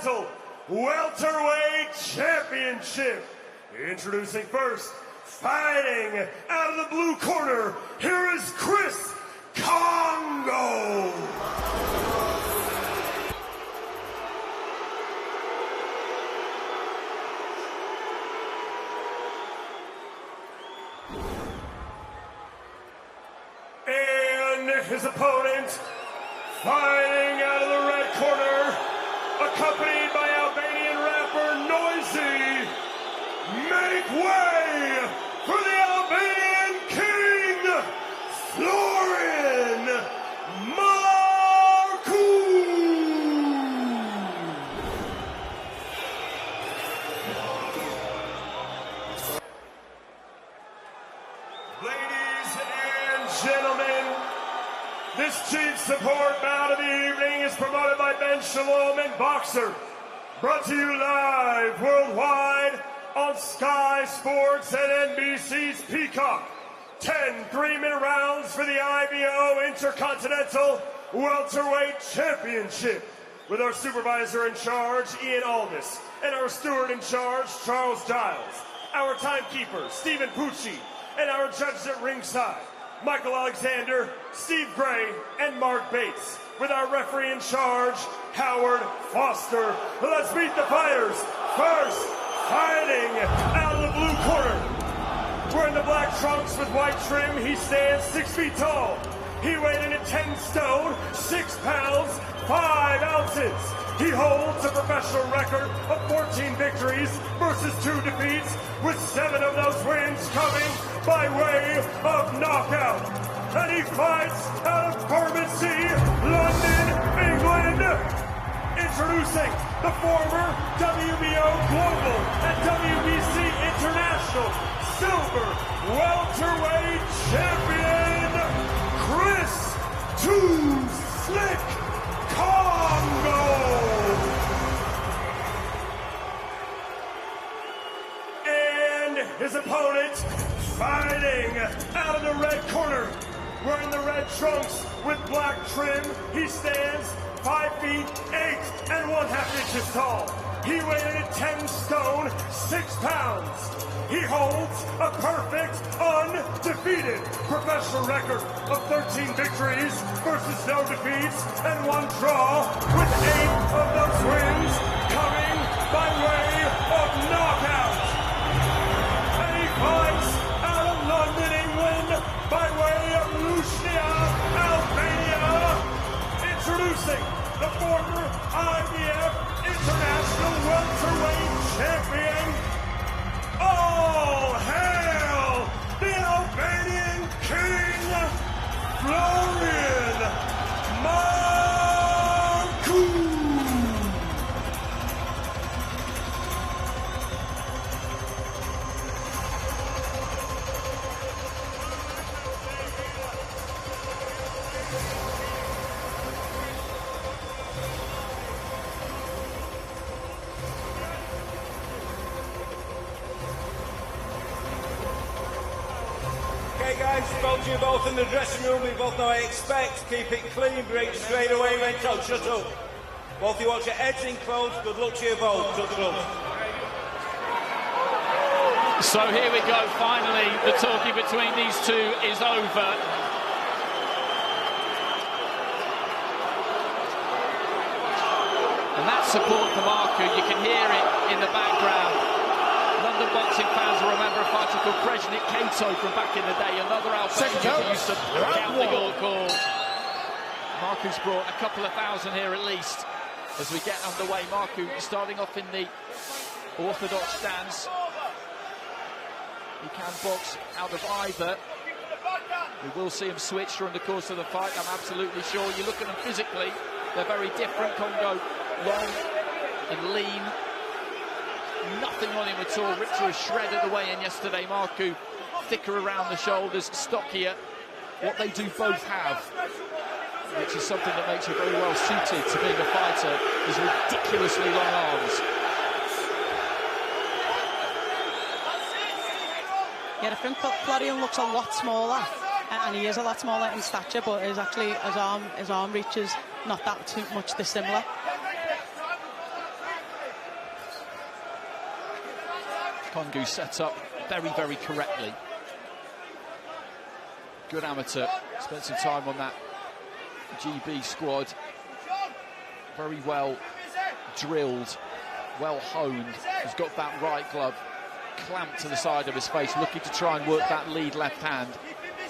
Intercontinental Welterweight Championship. Introducing first, fighting out of the blue corner, here is Chris Kongo. And his opponent, fighting out of the red corner, accompanied by Albanian rapper Noisy, make way for the Albanian King, Florian Marku. Ladies and gentlemen, this chief support bout of the evening is promoted by Ben Shalom and Boxer. Brought to you live worldwide on Sky Sports and NBC's Peacock. 10 3-minute rounds for the IBO Intercontinental Welterweight Championship. With our supervisor in charge, Ian Aldis, and our steward in charge, Charles Giles. Our timekeeper, Stephen Pucci, and our judges at ringside, Michael Alexander, Steve Gray, and Mark Bates. With our referee in charge, Howard Foster. Let's meet the fighters. First, fighting out of the blue corner. Wearing the black trunks with white trim, he stands 6 feet tall. He weighed in at 10 stone, 6 pounds, 5 ounces. He holds a professional record of 14 victories versus 2 defeats, with 7 of those wins coming by way of knockout. And he fights out of Bermondsey, London, England. Introducing the former WBO Global and WBC International Silver Welterweight Champion, Chris Too Slick Kongo. And his opponent, fighting out of the red corner, wearing the red trunks with black trim, he stands 5 feet 8 and 1/2 inches tall. He weighed in at 10 stone, 6 pounds. He holds a perfect, undefeated professional record of 13 victories versus no defeats and 1 draw, with 8 of those wins coming by way of knockout. And he fights out of London, England, by way of Lucia, Albania. Introducing the former IBF International Welterweight Champion. All hail the Albanian King, Florian Marku. Okay guys, spoke to you both in the dressing room, we both know what I expect. Keep it clean, break straight away, mental, shut up. Both you watch your heads in close, good luck to you both, good luck. So here we go, finally, the talking between these two is over. And that support for Marku, you can hear it in the background. London boxing fans will remember a fighter called Krejnik Kato from back in the day, another Albanian who used to count the goal call. Marku's brought a couple of thousand here at least as we get underway. Marku starting off in the orthodox stance. He can box out of either. We will see him switch during the course of the fight, I'm absolutely sure. You look at them physically, they're very different. Kongo long and lean. Nothing on him at all. Ripped to a shred at the weigh-in yesterday. Marku thicker around the shoulders, stockier. What they do both have, which is something that makes you very well suited to being a fighter, is ridiculously long arms. Yeah, I think Florian looks a lot smaller, and he is a lot smaller in stature, but his arm reach is not that too much dissimilar. Kongo set up very, very correctly. Good amateur, spent some time on that GB squad. Very well drilled, well honed. He's got that right glove clamped to the side of his face, looking to try and work that lead left hand.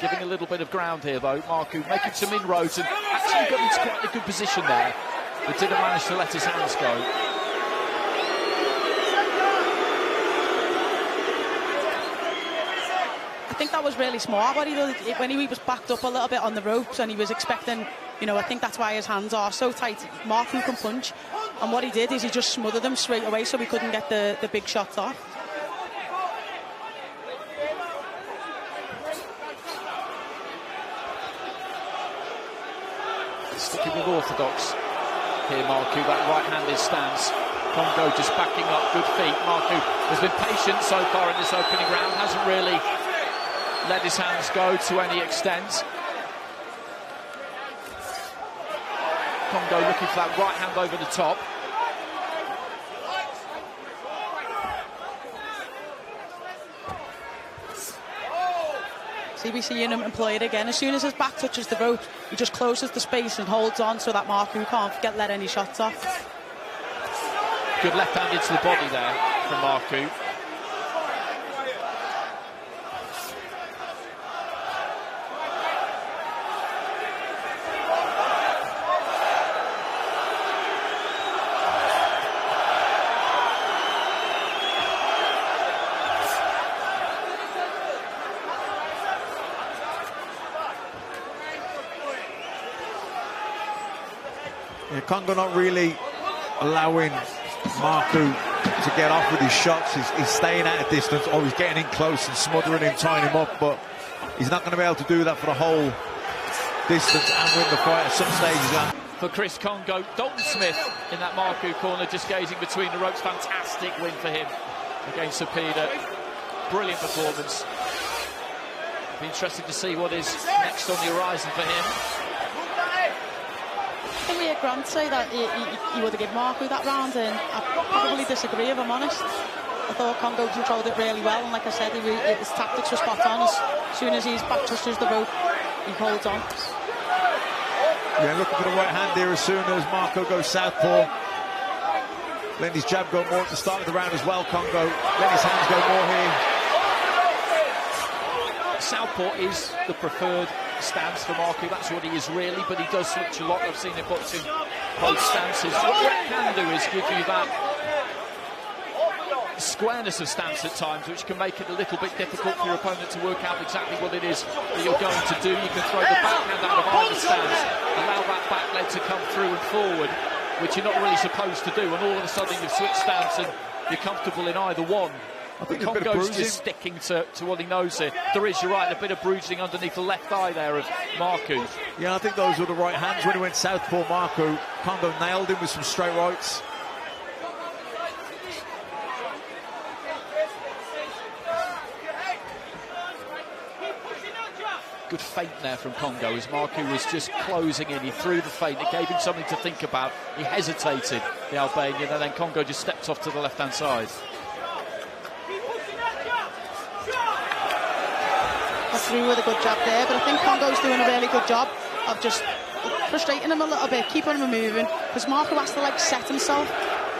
Giving a little bit of ground here though, Marku making some inroads and actually got into quite a good position there, but didn't manage to let his hands go. I think that was really smart what he did when he was backed up a little bit on the ropes, and he was expecting, you know, I think that's why his hands are so tight. Marku can punch, and what he did is he just smothered them straight away so he couldn't get the big shots off. Sticking with orthodox here, Marku, that right-handed stance. Kongo just backing up, good feet. Marku has been patient so far in this opening round, hasn't really let his hands go to any extent. Kongo looking for that right hand over the top. CBC in him employ it again. As soon as his back touches the rope, he just closes the space and holds on so that Marku can't let any shots off. Good left hand into the body there from Marku. Yeah, Kongo not really allowing Marku to get off with his shots. He's staying at a distance, or he's getting in close and smothering him, tying him up, but he's not going to be able to do that for the whole distance and win the fight at some stages. For Chris Kongo, Dalton Smith in that Marku corner, just gazing between the ropes. Fantastic win for him against Cepeda. Brilliant performance. Be interested to see what is next on the horizon for him. I think we heard Grant say that he would have given Marku that round, and I probably disagree if I'm honest. I thought Kongo controlled it really well, and like I said, his tactics were spot on. As soon as his back touches the rope, he holds on. Yeah, looking for the right hand here as soon as Marku goes southpaw. Letting his jab go more at the start of the round as well, Kongo. Letting his hands go more here. Southpaw is the preferred stance for Marku, that's what he is really, but he does switch a lot. I've seen him boxing both stances. What it can do is give you that squareness of stance at times, which can make it a little bit difficult for your opponent to work out exactly what it is that you're going to do. You can throw the backhand out of either stance, allow that back leg to come through and forward, which you're not really supposed to do, and all of a sudden you've switched stance and you're comfortable in either one. I think Kongo's just sticking to what he knows here. There is, you're right, a bit of bruising underneath the left eye there of Marku. Yeah, I think those were the right hands when he went southpaw. Marku, Kongo nailed him with some straight rights. Good feint there from Kongo as Marku was just closing in. He threw the feint, it gave him something to think about. He hesitated, the Albanian, and then Kongo just stepped off to the left-hand side. Through with a good jab there, but I think Kongo's doing a really good job of just frustrating him a little bit, keeping him moving, because Marku has to like set himself.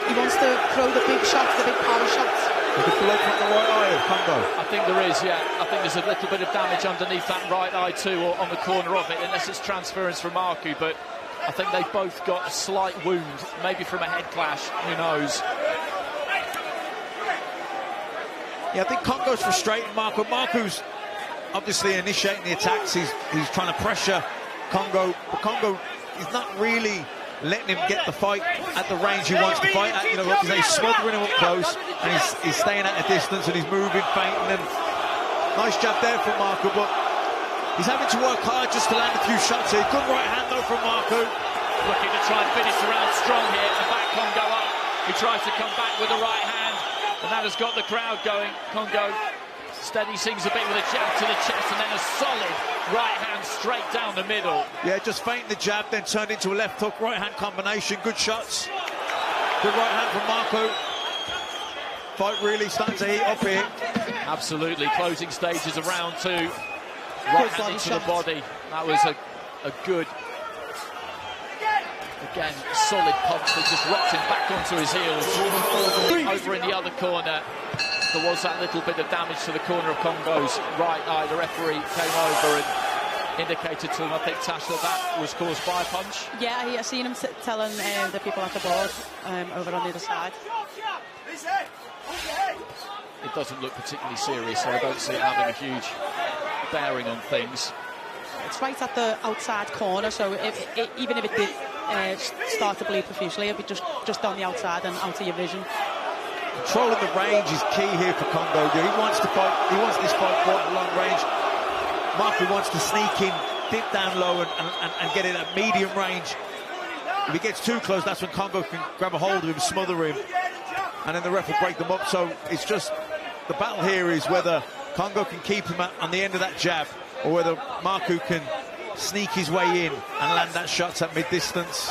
He wants to throw the big shots, the big power shots. Look at the leg from the right eye of Kongo. I think there is, yeah. I think there's a little bit of damage underneath that right eye too, or on the corner of it, unless it's transference from Marku, but I think they've both got a slight wound, maybe from a head clash, who knows. Yeah, I think Kongo's frustrating Marku. Marku's obviously initiating the attacks. He's trying to pressure Kongo, but Kongo is not really letting him get the fight at the range he wants to fight at. You know, he's smothering him up close, and he's staying at a distance, and he's moving, feinting, and nice jab there from Marku, but he's having to work hard just to land a few shots here. Good right hand though from Marku. Looking to try and finish the round strong here, and back Kongo up. He tries to come back with the right hand, and that has got the crowd going. Kongo steady, sings a bit with a jab to the chest, and then a solid right hand straight down the middle. Yeah, just feinting the jab, then turned into a left hook, right hand combination. Good shots. Good right hand from Marku. fight really starting to heat up here. Absolutely, closing stages of round 2. Right hand into the body. That was a good, again, solid punch that just rocked him back onto his heels. Over in the other corner, there was that little bit of damage to the corner of Kongo's right eye. The referee came over and indicated to him, I think, Tash, that was caused by a punch. Yeah, I seen him telling the people at the board over on the other side. It doesn't look particularly serious, so I don't see it having a huge bearing on things. It's right at the outside corner, so even if it did start to bleed profusely, it'd be just on the outside and out of your vision. Controlling the range is key here for Kongo. He wants to fight. He wants this fight fought at long range. Marku wants to sneak in, dip down low, and get it at medium range. If he gets too close, that's when Kongo can grab a hold of him, smother him, and then the ref will break them up. So it's just the battle here is whether Kongo can keep him on the end of that jab, or whether Marku can sneak his way in and land that shots at mid-distance.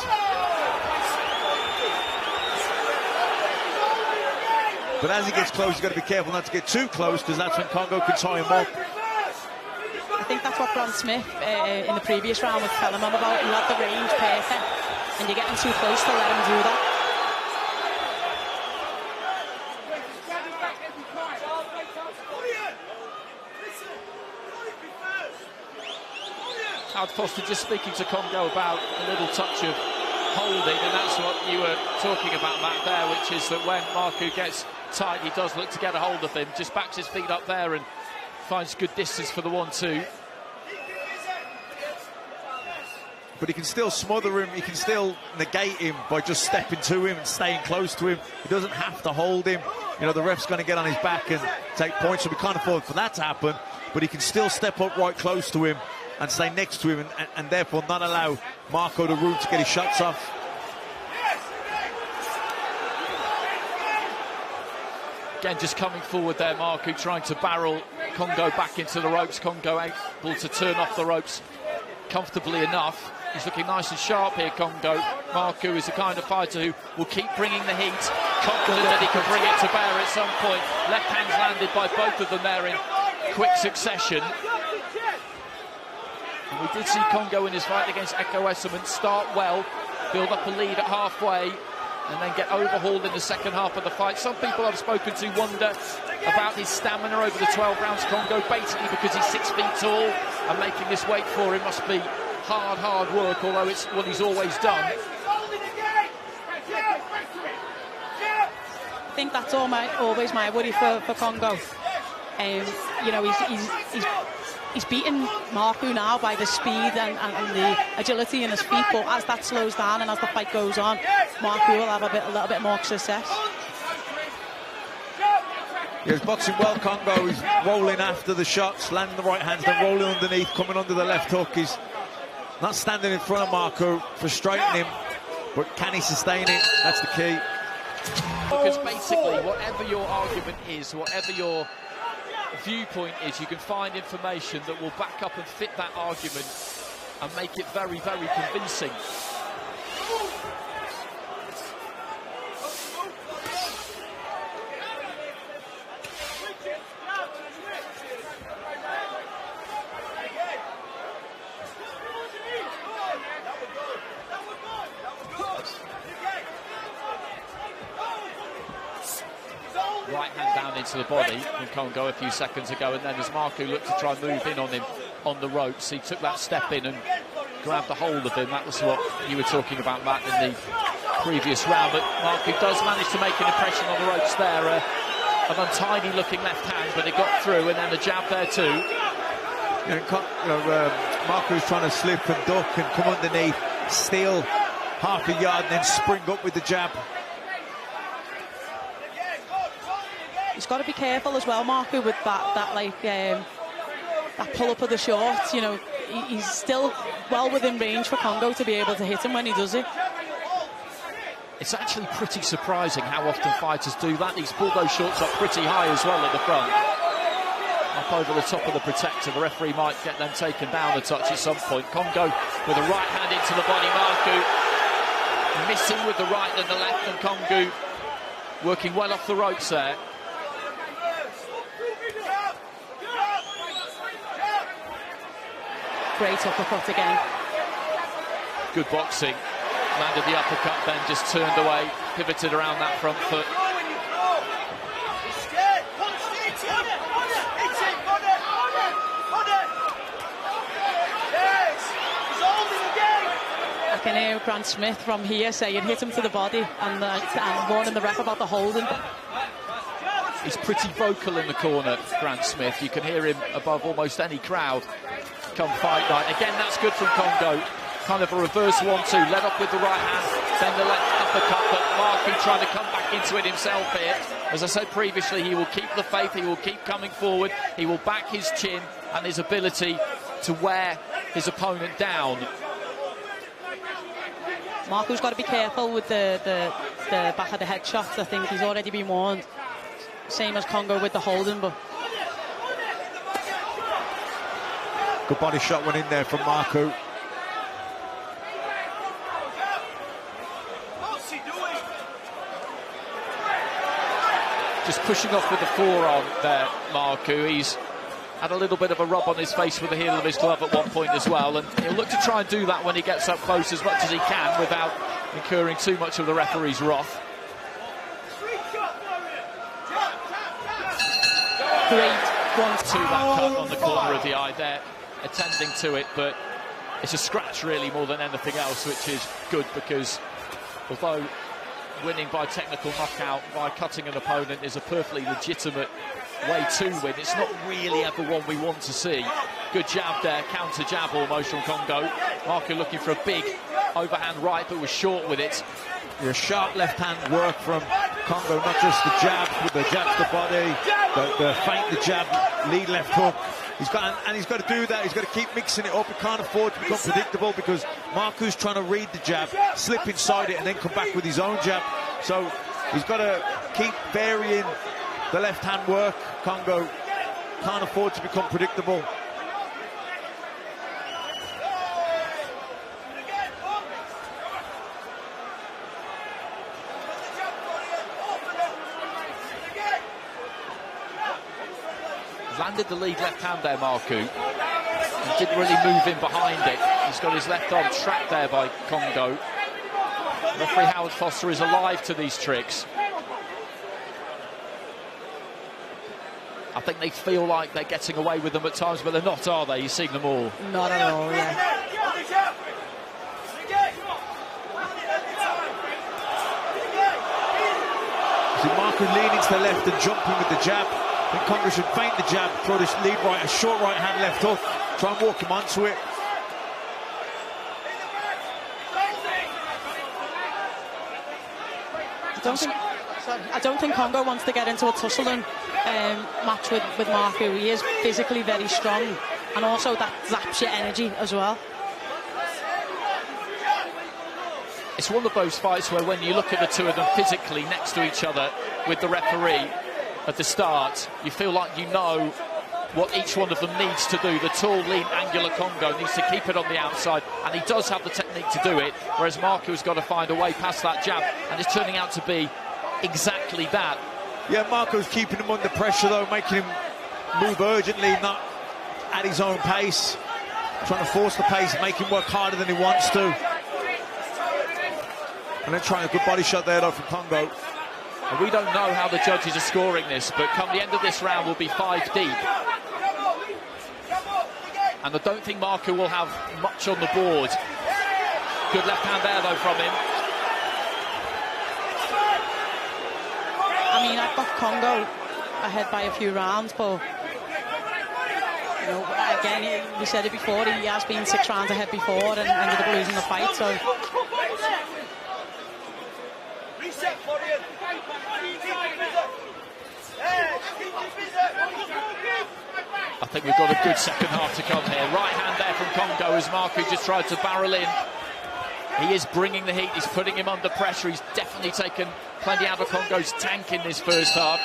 But as he gets close, he's got to be careful not to get too close, because that's when Kongo can tie him up. I think that's what Bron Smith in the previous round was telling him about. He had the range perfect, and you're getting too close to let him do that. Howard Foster just speaking to Kongo about a little touch of holding, and that's what you were talking about, Matt, there, which is that when Marku gets tight, he does look to get a hold of him, just backs his feet up there and finds good distance for the 1-2. But he can still smother him, he can still negate him by just stepping to him and staying close to him. He doesn't have to hold him. You know, the ref's going to get on his back and take points, so we can't afford for that to happen, but he can still step up right close to him and stay next to him, and therefore not allow Marku the room to get his shots off. Again, just coming forward there, Marku trying to barrel Kongo back into the ropes. Kongo able to turn off the ropes comfortably enough. He's looking nice and sharp here, Kongo. Marku is the kind of fighter who will keep bringing the heat, confident that he can bring it to bear at some point. Left hands landed by both of them there in quick succession. And we did see Kongo in his fight against Eko Esserman start well, build up a lead at halfway, and then get overhauled in the second half of the fight. Some people I've spoken to wonder about his stamina over the 12 rounds. Kongo, basically because he's 6 feet tall, and making this weight for him must be hard work, although it's what he's always done. I think that's always my worry for Kongo. You know, he's beaten Marku now by the speed and the agility in his feet, but as that slows down and as the fight goes on, Marku will have a little bit more success. He's boxing well, Kongo. He's rolling after the shots, landing the right hands, then rolling underneath, coming under the left hook. He's not standing in front of Marku, frustrating him, but can he sustain it? That's the key. Because basically, whatever your argument is, whatever your viewpoint is, you can find information that will back up and fit that argument and make it very convincing. Right hand down into the body from Kongo a few seconds ago, and then as Marku looked to try and move in on him on the ropes, he took that step in and grabbed a hold of him. That was what you were talking about, Matt, in the previous round. But Marku does manage to make an impression on the ropes there. An untidy looking left hand, but it got through, and then the jab there too. Marku's trying to slip and duck and come underneath, steal half a yard, and then spring up with the jab. He's got to be careful as well, Marku, with that pull up of the shorts. You know, he's still well within range for Kongo to be able to hit him when he does it. It's actually pretty surprising how often fighters do that. He's pulled those shorts up pretty high as well at the front. Up over the top of the protector. The referee might get them taken down a touch at some point. Kongo with a right hand into the body. Marku missing with the right and the left, and Kongo working well off the ropes there. Great uppercut again. Good boxing. Landed the uppercut, then just turned away, pivoted around that front foot. I can hear Grant Smith from here saying hit him to the body and warning the ref about the holding. He's pretty vocal in the corner, Grant Smith. You can hear him above almost any crowd come fight night. Again, that's good from Kongo. Kind of a reverse 1-2, led up with the right hand, then the left uppercut, but Marku trying to come back into it himself here. As I said previously, he will keep the faith, he will keep coming forward, he will back his chin and his ability to wear his opponent down. Marku's got to be careful with the back of the head shots. I think he's already been warned. Same as Kongo with the holding, but... Good body shot went in there from Marku. Just pushing off with the forearm there, Marku. He's had a little bit of a rub on his face with the heel of his glove at one point as well, and he'll look to try and do that when he gets up close as much as he can without incurring too much of the referee's wrath. Great 1-2. That cut on the corner of the eye there, attending to it, but it's a scratch really more than anything else, which is good, because although winning by technical knockout by cutting an opponent is a perfectly legitimate way to win, it's not really ever one we want to see. Good jab there, counter jab almost from Kongo. Marku looking for a big overhand right, but was short with it. A sharp left hand work from Kongo, not just the jab, with the jab to the body, the feint, the jab, lead left hook. He's got to do that. He's got to keep mixing it up. He can't afford to become predictable, because Marku's trying to read the jab, slip inside it, and then come back with his own jab. So he's got to keep varying the left hand work. Kongo can't afford to become predictable. Landed the lead left hand there, Marku. He didn't really move in behind it. He's got his left arm trapped there by Kongo. Referee Howard Foster is alive to these tricks. I think they feel like they're getting away with them at times, but they're not, are they? You've seen them all. Not at all, yeah. See Marku leaning to the left and jumping with the jab. I think Kongo should feint the jab, throw this lead right, a short right hand left hook, try and walk him onto it. I don't think Kongo wants to get into a tussling match with Marku. He is physically very strong, and also that zaps your energy as well. It's one of those fights where when you look at the two of them physically next to each other with the referee at the start, you feel like you know what each one of them needs to do. The tall, lean, angular Kongo needs to keep it on the outside, and he does have the technique to do it, whereas Marku's got to find a way past that jab, and it's turning out to be exactly that. Yeah, Marku's keeping him under pressure though, making him move urgently, not at his own pace, trying to force the pace, make him work harder than he wants to. And then trying a good body shot there though from Kongo. And we don't know how the judges are scoring this, but come the end of this round we'll be 5 deep. And I don't think Marku will have much on the board. Good left hand there though from him. I mean, I've got Kongo ahead by a few rounds, but you know, again, we said it before, he has been 6 rounds ahead before and ended up losing the fight, so... I think we've got a good second half to come here. Right hand there from Kongo as Marku just tried to barrel in. He is bringing the heat, he's putting him under pressure. He's definitely taken plenty out of Kongo's tank in this first half.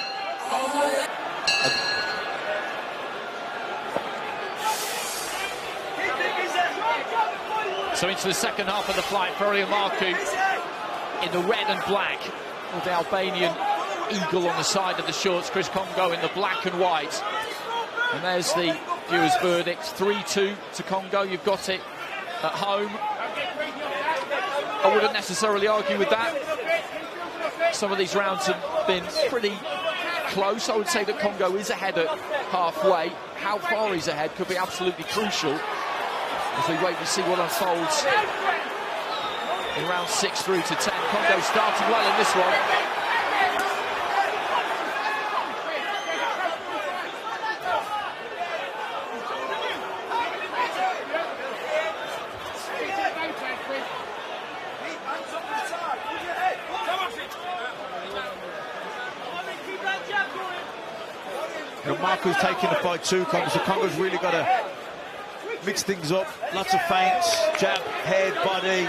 So into the second half of the fight, Florian Marku in the red and black with the Albanian eagle on the side of the shorts. Chris Kongo in the black and white. And there's the viewers' verdict. 3-2 to Congo. You've got it at home. I wouldn't necessarily argue with that. Some of these rounds have been pretty close. I would say that Congo is ahead at halfway. How far he's ahead could be absolutely crucial as we wait to see what unfolds in round 6 through to 10. Congo starting well in this one. Marku's taking the fight too, Congo, so Congo's really got to mix things up. Lots of feints, jab, head, body.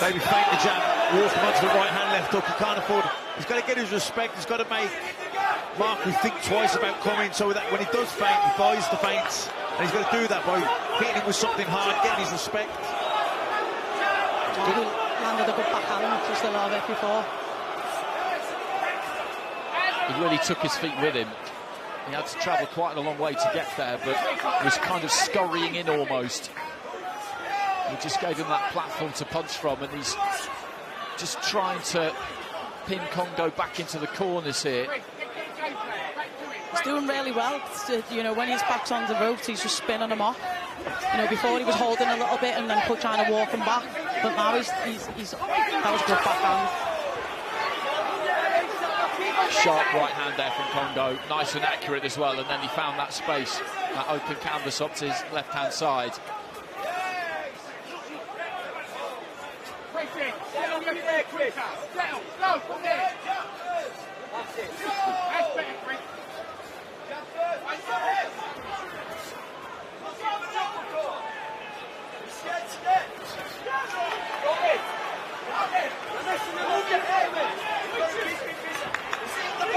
Maybe feint the jab, walk him onto the right hand, left hook. He can't afford it. He's got to get his respect. He's got to make Marku think twice about coming, so that when he does feint, he buys the feints. And he's got to do that by hitting him with something hard, getting his respect. Landed a good backhand just a little bit before. He really took his feet with him. He had to travel quite a long way to get there, but was kind of scurrying in almost. We just gave him that platform to punch from, and he's just trying to pin Kongo back into the corners here. He's doing really well. You know, when his back's on the ropes, he's just spinning him off. You know, before he was holding a little bit and then trying to walk him back, but now he's that was a good backhand. Sharp right hand there from Kongo, nice and accurate as well, and then he found that space, that open canvas up to his left hand side.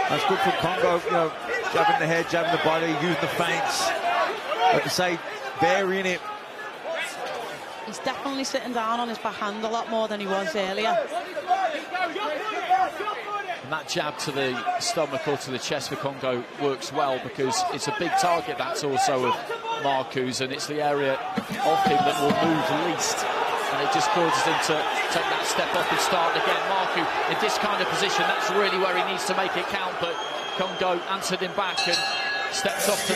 That's good from Kongo, you know, jabbing the head, jabbing the body, using the feints. Like I say, burying it. He's definitely sitting down on his backhand a lot more than he was earlier. And that jab to the stomach or to the chest for Kongo works well, because it's a big target, that's also of Marku's, and it's the area of him that will move least. And it just causes him to take that step up and start again. Marku, in this kind of position, that's really where he needs to make it count, but Kongo answered him back and stepped up to